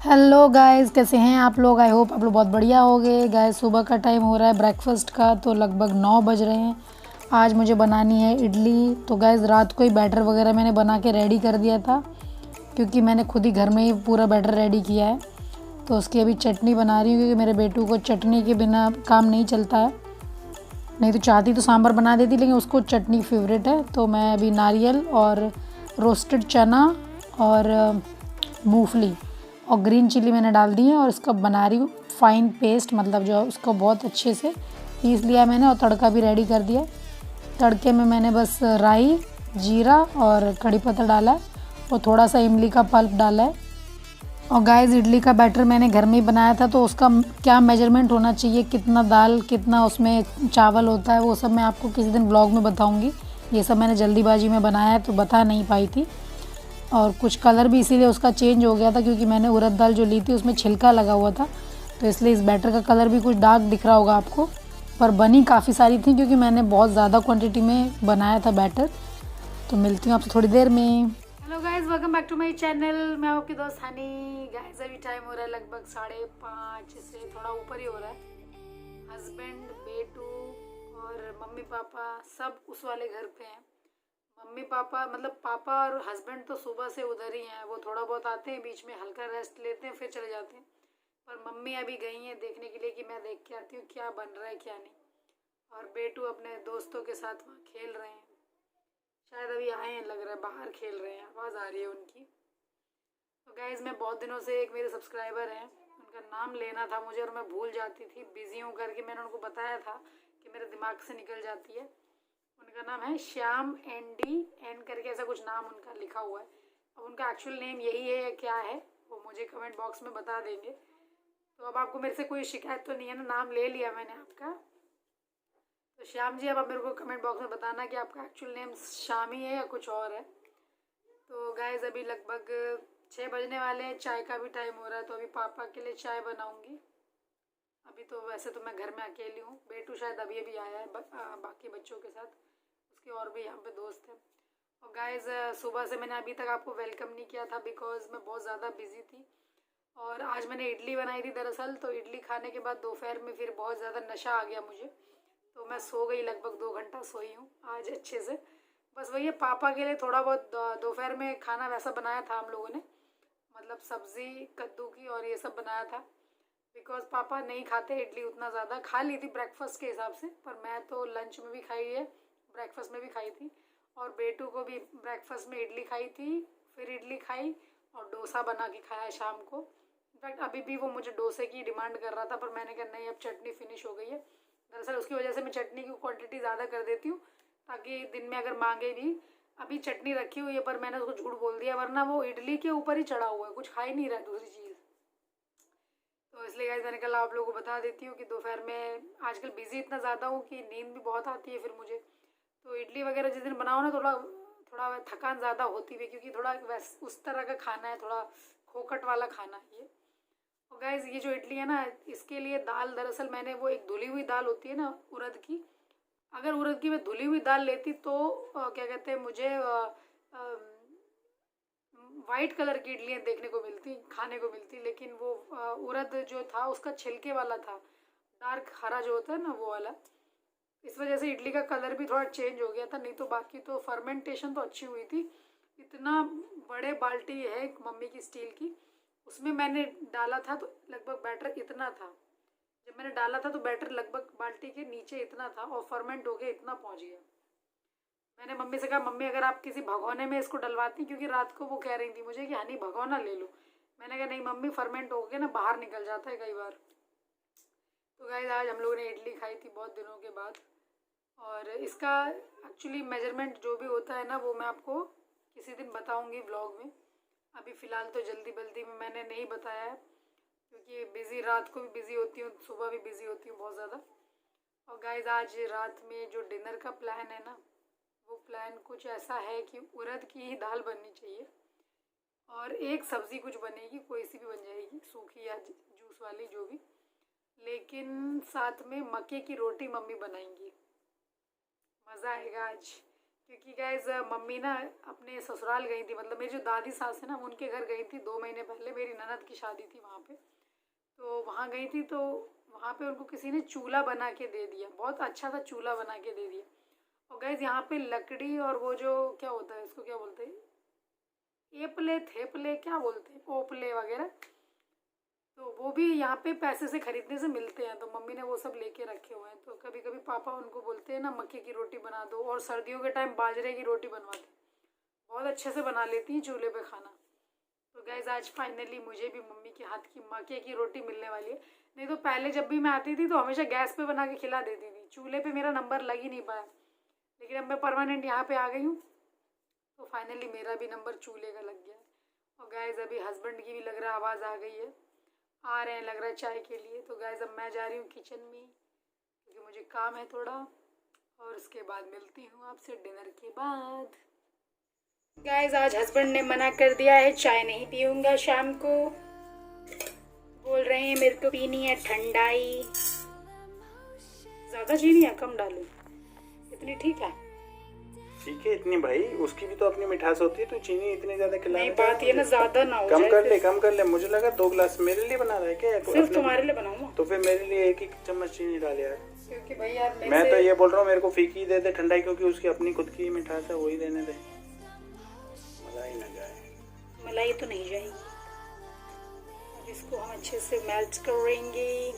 Hello guys, कैसे हैं आप लोग। आई होप आप लोग बहुत बढ़िया होंगे। गाइस सुबह का टाइम हो रहा है ब्रेकफास्ट का, तो लगभग 9 बज रहे हैं। आज मुझे बनानी है इडली। तो गाइस रात को ही बैटर वगैरह मैंने बना के रेडी कर दिया था, क्योंकि मैंने खुद ही घर में ही पूरा बैटर रेडी किया है। तो उसकी अभी चटनी बना रही हूँ, क्योंकि मेरे बेटू को चटनी के बिना काम नहीं चलता है। नहीं तो चाहती तो सांभर बना देती, लेकिन उसको चटनी फेवरेट है। तो मैं अभी नारियल और रोस्टेड चना और मूंगफली और ग्रीन चिली मैंने डाल दी है, और इसका बना रही हूँ फाइन पेस्ट, मतलब जो उसको बहुत अच्छे से पीस लिया मैंने, और तड़का भी रेडी कर दिया। तड़के में मैंने बस राई, जीरा और कड़ी पत्ता डाला है, और थोड़ा सा इमली का पल्प डाला है। और गाइस इडली का बैटर मैंने घर में ही बनाया था, तो उसका क्या मेजरमेंट होना चाहिए, कितना दाल कितना उसमें चावल होता है, वो सब मैं आपको किसी दिन ब्लॉग में बताऊंगी। ये सब मैंने जल्दीबाजी में बनाया है, तो बता नहीं पाई थी। और कुछ कलर भी इसीलिए उसका चेंज हो गया था, क्योंकि मैंने उड़द दाल जो ली थी उसमें छिलका लगा हुआ था, तो इसलिए इस बैटर का कलर भी कुछ डार्क दिख रहा होगा आपको। पर बनी काफ़ी सारी थी, क्योंकि मैंने बहुत ज़्यादा क्वांटिटी में बनाया था बैटर। तो मिलती हूँ आपसे थोड़ी देर में। Hello guys, welcome back to my channel. मैं आपकी दोस्त हनी। गाइस अभी टाइम हो रहा है लगभग 5:30 से थोड़ा ऊपर ही हो रहा है। हस्बैंड, बेटू और मम्मी पापा सब उस वाले घर पे हैं। मम्मी पापा मतलब पापा और हस्बैंड तो सुबह से उधर ही हैं। वो थोड़ा बहुत आते हैं, बीच में हल्का रेस्ट लेते हैं, फिर चले जाते हैं। पर मम्मी अभी गई हैं देखने के लिए कि मैं देख के आती हूँ क्या बन रहा है क्या नहीं। और बेटू अपने दोस्तों के साथ वहाँ खेल रहे हैं। शायद अभी आए हैं, लग रहा है बाहर खेल रहे हैं, आवाज़ आ रही है उनकी। तो गाइज़ मैं बहुत दिनों से, एक मेरे सब्सक्राइबर हैं, उनका नाम लेना था मुझे और मैं भूल जाती थी, बिज़ी हूँ करके। मैंने उनको बताया था कि मेरे दिमाग से निकल जाती है। उनका नाम है श्याम एनडी एन करके, ऐसा कुछ नाम उनका लिखा हुआ है। अब उनका एक्चुअल नेम यही है या क्या है, वो मुझे कमेंट बॉक्स में बता देंगे। तो अब आपको मेरे से कोई शिकायत तो नहीं है ना, नाम ले लिया मैंने आपका। तो श्याम जी, अब आप मेरे को कमेंट बॉक्स में बताना कि आपका एक्चुअल नेम श्याम ही है या कुछ और है। तो गाइज अभी लगभग 6 बजने वाले हैं, चाय का भी टाइम हो रहा है, तो अभी पापा के लिए चाय बनाऊंगी। अभी तो वैसे तो मैं घर में अकेली हूँ। बेटू शायद अभी अभी आया है बाकी बच्चों के साथ, उसके और भी यहाँ पे दोस्त हैं। और गाइज सुबह से मैंने अभी तक आपको वेलकम नहीं किया था, बिकॉज मैं बहुत ज़्यादा बिजी थी। और आज मैंने इडली बनाई थी दरअसल, तो इडली खाने के बाद दोपहर में फिर बहुत ज़्यादा नशा आ गया मुझे, तो मैं सो गई, लगभग 2 घंटा सोई हूँ आज अच्छे से। बस वही है, पापा के लिए थोड़ा बहुत दोपहर में खाना वैसा बनाया था हम लोगों ने, मतलब सब्ज़ी कद्दू की और ये सब बनाया था। बिकॉज पापा नहीं खाते इडली उतना ज़्यादा, खा ली थी ब्रेकफास्ट के हिसाब से, पर मैं तो लंच में भी खाई है, ब्रेकफास्ट में भी खाई थी। और बेटू को भी ब्रेकफास्ट में इडली खाई थी, फिर इडली खाई और डोसा बना के खाया शाम को। इनफैक्ट अभी भी वो मुझे डोसे की डिमांड कर रहा था, पर मैंने कहा नहीं, अब चटनी फिनिश हो गई है। दरअसल उसकी वजह से मैं चटनी की क्वांटिटी ज़्यादा कर देती हूँ, ताकि दिन में अगर मांगे भी। अभी चटनी रखी हुई है, पर मैंने उसको झूठ बोल दिया, वरना वो इडली के ऊपर ही चढ़ा हुआ है, कुछ खा ही नहीं रहा है दूसरी चीज़। तो इसलिए गाइस मैंने कल आप लोगों को बता देती हूँ कि दोपहर में आजकल बिज़ी इतना ज़्यादा हूँ कि नींद भी बहुत आती है फिर मुझे। तो इडली वगैरह जिस दिन बनाओ ना, थोड़ा थोड़ा थकान ज़्यादा होती है, क्योंकि थोड़ा वैस उस तरह का खाना है, थोड़ा खोखट वाला खाना है ये। और गाइस ये जो इडली है ना, इसके लिए दाल, दरअसल मैंने वो एक धुली हुई दाल होती है ना उड़द की, अगर उड़द की मैं धुली हुई दाल लेती तो क्या कहते हैं, मुझे वाइट कलर की इडलियाँ देखने को मिलती, खाने को मिलती। लेकिन वो उड़द जो था उसका छिलके वाला था, डार्क हरा जो होता है ना वो वाला। इस वजह से इडली का कलर भी थोड़ा चेंज हो गया था, नहीं तो बाकी तो फर्मेंटेशन तो अच्छी हुई थी। इतना बड़े बाल्टी है मम्मी की स्टील की, उसमें मैंने डाला था तो लगभग बैटर इतना था। जब मैंने डाला था तो बैटर लगभग बाल्टी के नीचे इतना था, और फर्मेंट हो गया इतना पहुंच गया। मैंने मम्मी से कहा, मम्मी अगर आप किसी भगोने में इसको डलवाती, क्योंकि रात को वो कह रही थी मुझे कि हनी भगोना ले लो। मैंने कहा नहीं मम्मी, फर्मेंट हो गया ना, बाहर निकल जाता है कई बार। तो गाइस आज हम लोगों ने इडली खाई थी बहुत दिनों के बाद। और इसका एक्चुअली मेजरमेंट जो भी होता है ना, वो मैं आपको किसी दिन बताऊंगी व्लॉग में। अभी फ़िलहाल तो जल्दी बल्दी में मैंने नहीं बताया है, क्योंकि बिज़ी, रात को भी बिज़ी होती हूँ, सुबह भी बिज़ी होती हूँ बहुत ज़्यादा। और गाइस आज रात में जो डिनर का प्लान है ना, वो प्लान कुछ ऐसा है कि उड़द की ही दाल बननी चाहिए, और एक सब्ज़ी कुछ बनेगी, कोई सी भी बन जाएगी, सूखी या जूस वाली जो भी। लेकिन साथ में मक्के की रोटी मम्मी बनाएंगी, मज़ा आएगा आज। क्योंकि गाइज मम्मी ना अपने ससुराल गई थी, मतलब मेरी जो दादी सास है ना उनके घर गई थी 2 महीने पहले। मेरी ननद की शादी थी वहाँ पे, तो वहाँ गई थी। तो वहाँ पे उनको किसी ने चूल्हा बना के दे दिया, बहुत अच्छा सा चूल्हा बना के दे दिया। और गाइज यहाँ पे लकड़ी और वो जो क्या होता है इसको क्या बोलते हैं, एपले थेपले क्या बोलते हैं, पोपले वगैरह, तो वो भी यहाँ पे पैसे से खरीदने से मिलते हैं। तो मम्मी ने वो सब लेके रखे हुए हैं। तो कभी कभी पापा उनको बोलते हैं ना मक्के की रोटी बना दो, और सर्दियों के टाइम बाजरे की रोटी बनवाते, बहुत अच्छे से बना लेती हैं चूल्हे पे खाना। तो गाइज आज फाइनली मुझे भी मम्मी के हाथ की मक्के की रोटी मिलने वाली है। नहीं तो पहले जब भी मैं आती थी तो हमेशा गैस पे बना के खिला देती थी, चूल्हे पे मेरा नंबर लग ही नहीं पाया। लेकिन अब मैं परमानेंट यहाँ पे आ गई हूँ, तो फाइनली मेरा भी नंबर चूल्हे का लग गया। और गाइज अभी हस्बैंड की भी लग रहा है आवाज़ आ गई है, आ रहे हैं लग रहा है चाय के लिए। तो गाइज अब मैं जा रही हूँ किचन में, क्योंकि मुझे काम है थोड़ा, और उसके बाद मिलती हूँ आपसे डिनर के बाद। गाइज आज हस्बैंड ने मना कर दिया है, चाय नहीं पीऊँगा शाम को। बोल रहे हैं मेरे को पीनी है ठंडाई। ज़्यादा चीनी है कम डालूँ? इतनी ठीक है? ठीक है इतनी, भाई उसकी भी तो अपनी मिठास होती है, तो चीनी इतनी ज्यादा खिला नहीं, बात ये ना ज्यादा ना हो कम जाए। कर ले कम कर ले। मुझे लगा 2 गिलास मेरे लिए बना रहा है क्या? सिर्फ तुम्हारे लिए बनाऊंगा तो फिर मेरे लिए 1 चम्मच चीनी डाल यार। क्योंकि भाई यार मैं तो ये बोल रहा हूँ मेरे को फीकी दे दे ठंडाई, क्योंकि उसकी अपनी खुद की मिठास है, वही देने दे, मलाई ना जाए। मलाई तो नहीं जाएगी। अब इसको हम अच्छे से मेल्ट करेंगे।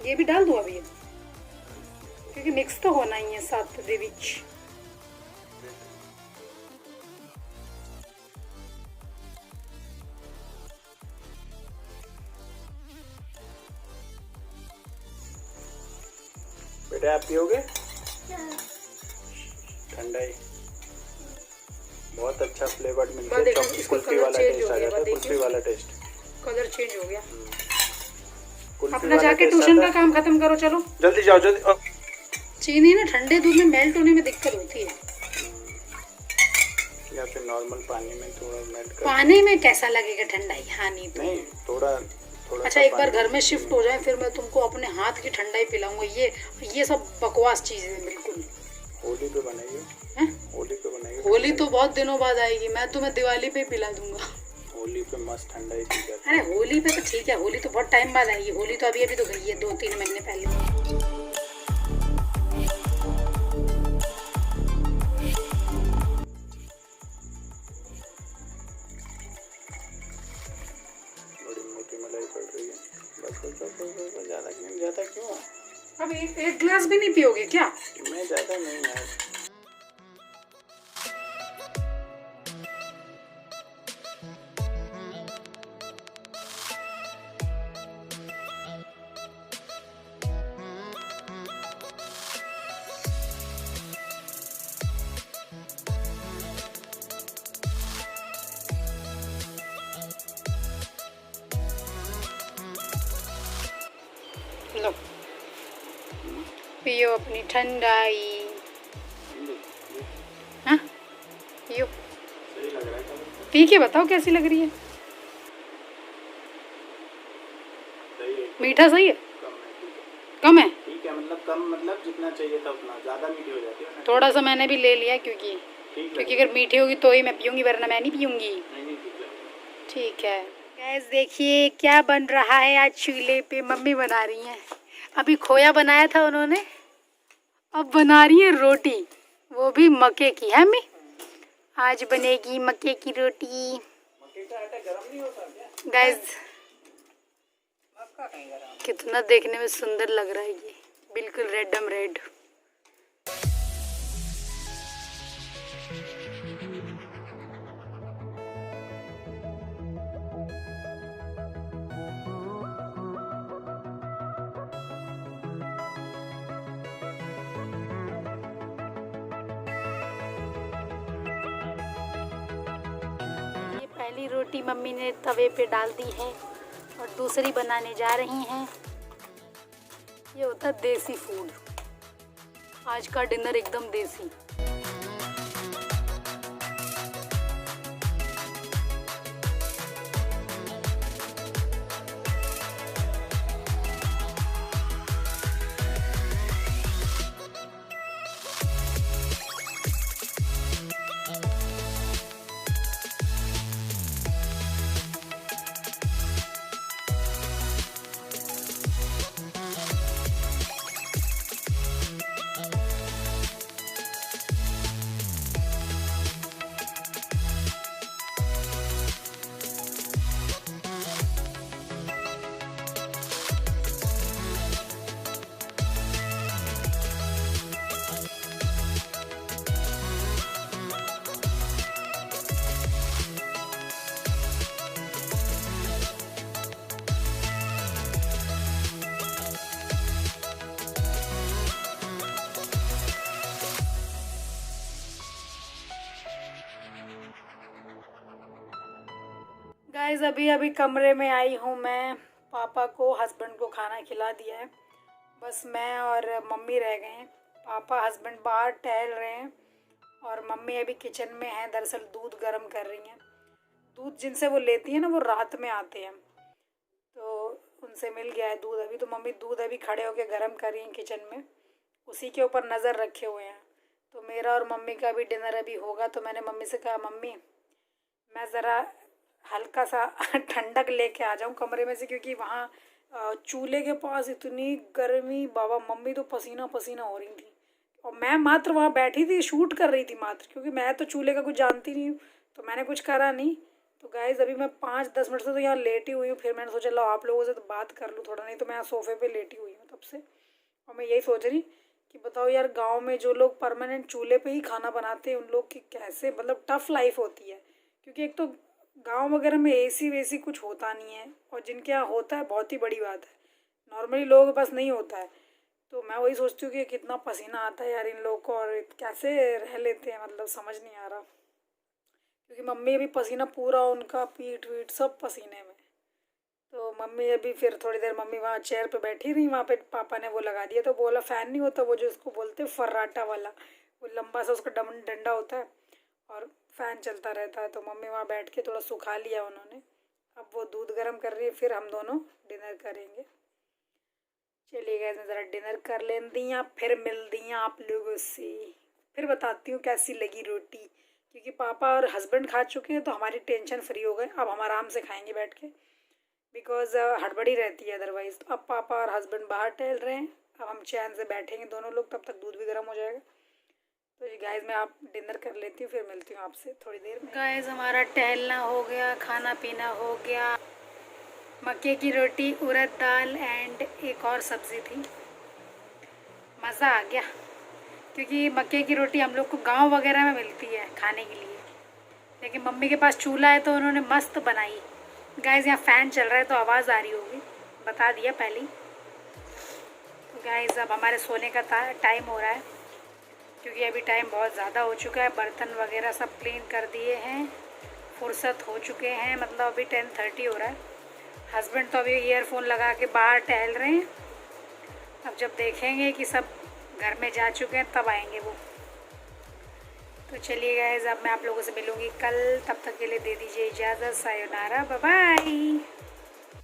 ये भी डाल दूँ अभी, क्योंकि मिक्स तो होना ही है साथ दे विच। बेटा आप पियोगे ठंडाई? बहुत अच्छा फ्लेवर्ड मिलता है, कुल्फी वाला टेस्ट आ जाता है, कुल्फी वाला टेस्ट। कलर चेंज हो गया। अपना जाके ट्यूशन का काम खत्म करो, चलो जल्दी जाओ जल्दी। चीनी ना ठंडे दूध में मेल्ट होने में दिक्कत होती है, या फिर नॉर्मल पानी में थोड़ा मेल्ट कर। पानी में कैसा लगेगा ठंडाई? हाँ नहीं थोड़ा अच्छा एक बार घर में शिफ्ट हो जाए फिर मैं तुमको अपने हाथ की ठंडाई पिलाऊंगा। ये सब बकवास चीजें हैं बिल्कुल। होली पे बनाइए, होली पे बनाइए। होली तो बहुत दिनों बाद आएगी, मैं तुम्हें दिवाली पे पिला दूंगा। होली पे मस्त ठंडाई पी जाती। अरे होली पे तो ठीक है, होली तो बहुत टाइम बाद आएगी। होली तो अभी तो गई है 2-3 महीने पहले। ज्यादा क्यों? अब एक गिलास भी नहीं पियोगे क्या? मैं ज्यादा नहीं यार। लो पियो अपनी ठंडाई। हाँ पियो, सही लग रहा है। पी के बताओ कैसी लग रही है। सही है। मीठा सही है? कम कम है, है? ठीक है, मतलब कम, मतलब जितना चाहिए था उतना। ज्यादा मीठी हो जाती है ना। थोड़ा सा मैंने भी ले लिया क्योंकि अगर मीठी होगी तो ही मैं पीऊंगी, वरना मैं नहीं पीऊंगी। ठीक है गैस, देखिए क्या बन रहा है आज चूल्हे पे। मम्मी बना रही हैं। अभी खोया बनाया था उन्होंने, अब बना रही है रोटी, वो भी मक्के की है। मम्मी आज बनेगी मक्के की रोटी। मक्के का आटा गरम नहीं होता क्या? गैस कितना देखने में सुंदर लग रहा है ये, बिल्कुल रेडम रेड। पहली रोटी मम्मी ने तवे पे डाल दी है और दूसरी बनाने जा रही हैं। ये होता है देसी फूड। आज का डिनर एकदम देसी। गाइस अभी अभी कमरे में आई हूँ मैं। पापा को हस्बैंड को खाना खिला दिया है, बस मैं और मम्मी रह गए हैं। पापा हस्बैंड बाहर टहल रहे हैं और मम्मी अभी किचन में है। दरअसल दूध गर्म कर रही हैं। दूध जिनसे वो लेती है ना, वो रात में आते हैं, तो उनसे मिल गया है दूध अभी। तो मम्मी दूध अभी खड़े होके गर्म कर रही हैं किचन में, उसी के ऊपर नज़र रखे हुए हैं। तो मेरा और मम्मी का भी डिनर अभी होगा। तो मैंने मम्मी से कहा, मम्मी मैं ज़रा हल्का सा ठंडक लेके आ जाऊँ कमरे में से, क्योंकि वहाँ चूल्हे के पास इतनी गर्मी, बाबा मम्मी तो पसीना पसीना हो रही थी और मैं मात्र वहाँ बैठी थी, शूट कर रही थी मात्र, क्योंकि मैं तो चूल्हे का कुछ जानती नहीं हूँ, तो मैंने कुछ करा नहीं। तो गाइज़ अभी मैं 5-10 मिनट से तो यहाँ लेटी हुई हूँ। फिर मैंने सोचा लो आप लोगों से तो बात कर लूँ थोड़ा, नहीं तो मैं यहाँ सोफ़े पे लेटी हुई हूँ तब से। और मैं यही सोच रही कि बताओ यार, गांव में जो लोग परमानेंट चूल्हे पे ही खाना बनाते हैं उन लोग की कैसे मतलब टफ़ लाइफ होती है, क्योंकि एक तो गांव वगैरह में एसी वेसी कुछ होता नहीं है, और जिनके यहाँ होता है बहुत ही बड़ी बात है, नॉर्मली लोगों के पास नहीं होता है। तो मैं वही सोचती हूँ कि कितना पसीना आता है यार इन लोगों को, और कैसे रह लेते हैं, मतलब समझ नहीं आ रहा। क्योंकि मम्मी अभी पसीना पूरा, उनका पीठ वीठ सब पसीने में। तो मम्मी अभी फिर थोड़ी देर मम्मी वहाँ चेयर पे बैठी रही, वहाँ पे पापा ने वो लगा दिया। तो बोला फ़ैन नहीं होता वो जो इसको बोलते हैं फर्राटा वाला, वो लंबा सा उसका डंडा होता है और फ़ैन चलता रहता है। तो मम्मी वहाँ बैठ के थोड़ा सुखा लिया उन्होंने। अब वो दूध गर्म कर रही है, फिर हम दोनों डिनर करेंगे। चलिए गाइस, मैं ज़रा डिनर कर लेती हैं, फिर मिलती हैं आप लोगों से, फिर बताती हूँ कैसी लगी रोटी। क्योंकि पापा और हस्बैंड खा चुके हैं तो हमारी टेंशन फ्री हो गए। अब हम आराम से खाएंगे बैठ के, बिकॉज़ हड़बड़ी रहती है अदरवाइज़। तो अब पापा और हस्बैंड बाहर टहल रहे हैं, अब हम चैन से बैठेंगे दोनों लोग, तब तक दूध भी गर्म हो जाएगा। तो ये गाइस मैं आप डिनर कर लेती हूँ, फिर मिलती हूँ आपसे थोड़ी देर में। गाइस हमारा टहलना हो गया, खाना पीना हो गया। मक्के की रोटी, उड़द दाल एंड एक और सब्ज़ी थी। मज़ा आ गया, क्योंकि मक्के की रोटी हम लोग को गांव वगैरह में मिलती है खाने के लिए, लेकिन मम्मी के पास चूल्हा है तो उन्होंने मस्त बनाई। गाइस यहाँ फ़ैन चल रहा है तो आवाज़ आ रही होगी, बता दिया पहले ही। तो गाइस अब हमारे सोने का टाइम हो रहा है, क्योंकि अभी टाइम बहुत ज़्यादा हो चुका है। बर्तन वगैरह सब क्लीन कर दिए हैं, फुर्सत हो चुके हैं, मतलब अभी 10:30 हो रहा है। हस्बैंड तो अभी ईयरफोन लगा के बाहर टहल रहे हैं। अब जब देखेंगे कि सब घर में जा चुके हैं तब आएंगे वो। तो चलिए गाइस, अब मैं आप लोगों से मिलूँगी कल, तब तक के लिए दे दीजिए इजाज़त। सायोनारा, बाय बाय।